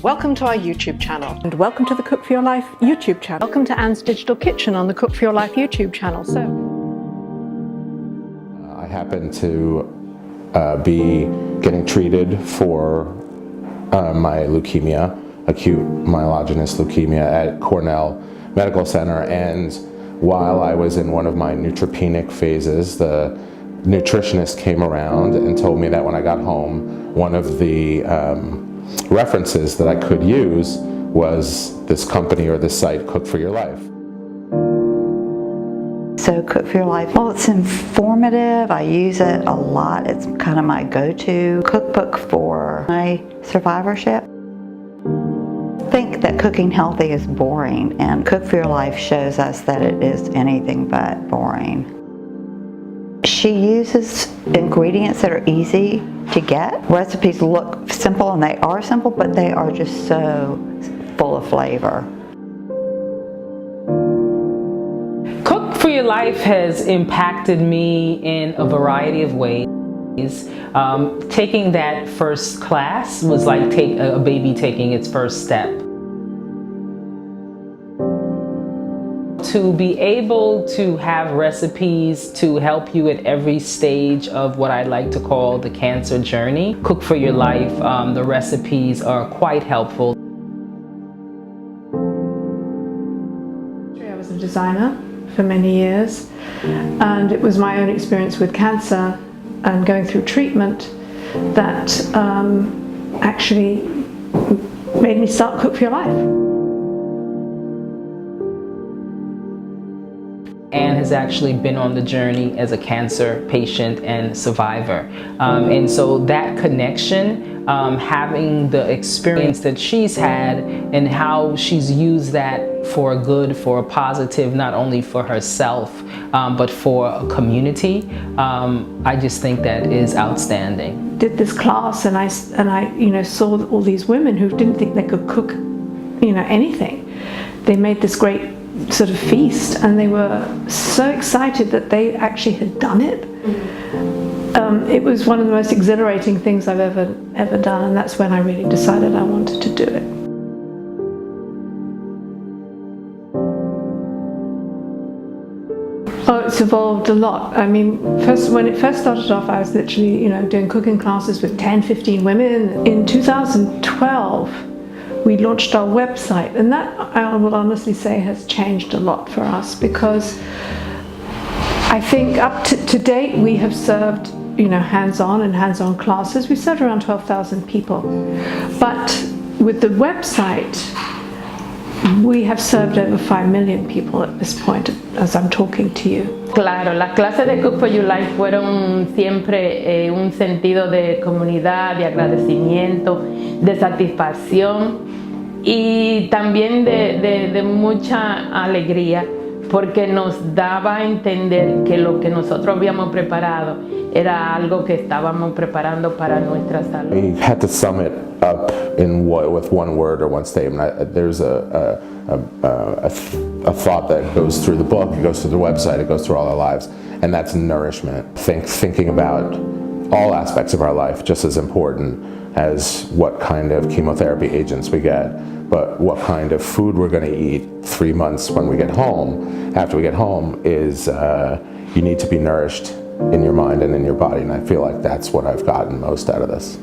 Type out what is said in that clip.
Welcome to our YouTube channel. And welcome to the Cook for Your Life YouTube channel. Welcome to Anne's Digital Kitchen on the Cook for Your Life YouTube channel. I happen to be getting treated for my leukemia, acute myelogenous leukemia at Cornell Medical Center, and while I was in one of my neutropenic phases, the nutritionist came around and told me that when I got home, one of the references that I could use was this company or this site, Cook for Your Life. So Cook for Your Life, well, it's informative. I use it a lot. It's kind of my go-to cookbook for my survivorship. I think that cooking healthy is boring, and Cook for Your Life shows us that it is anything but boring. She uses ingredients that are easy to get. Recipes look simple, and they are simple, but they are just so full of flavor. Cook for Your Life has impacted me in a variety of ways. Taking that first class was like a baby taking its first step. To be able to have recipes to help you at every stage of what I like to call the cancer journey. Cook for Your Life, the recipes are quite helpful. I was a designer for many years, and it was my own experience with cancer and going through treatment that actually made me start Cook for Your Life. Anne has actually been on the journey as a cancer patient and survivor. And so that connection, having the experience that she's had and how she's used that for a good, for a positive, not only for herself, but for a community, I just think that is outstanding. Did this class, and I saw all these women who didn't think they could cook, anything. They made this great sort of feast, and they were so excited that they actually had done it. It was one of the most exhilarating things I've ever done, and that's when I really decided I wanted to do it. Oh, it's evolved a lot. I mean, when it first started off, I was literally, doing cooking classes with 10, 15 women. In 2012, we launched our website, and that, I will honestly say, has changed a lot for us, because I think up to date we have served, hands-on classes. We served around 12,000 people. But with the website, we have served over 5 million people at this point as I'm talking to you. Claro, las clases de Cook for Your Life fueron siempre un sentido de comunidad, de agradecimiento, de satisfacción y también de mucha alegría, porque nos daba a entender que lo que nosotros habíamos preparado era algo que estábamos preparando para nuestra salud. We had to sum it up with one word or one statement. There's a thought that goes through the book, it goes through the website, it goes through all our lives, and that's nourishment. Thinking about all aspects of our life just as important as what kind of chemotherapy agents we get, but what kind of food we're going to eat 3 months when we get home. After we get home is you need to be nourished in your mind and in your body, and I feel like that's what I've gotten most out of this.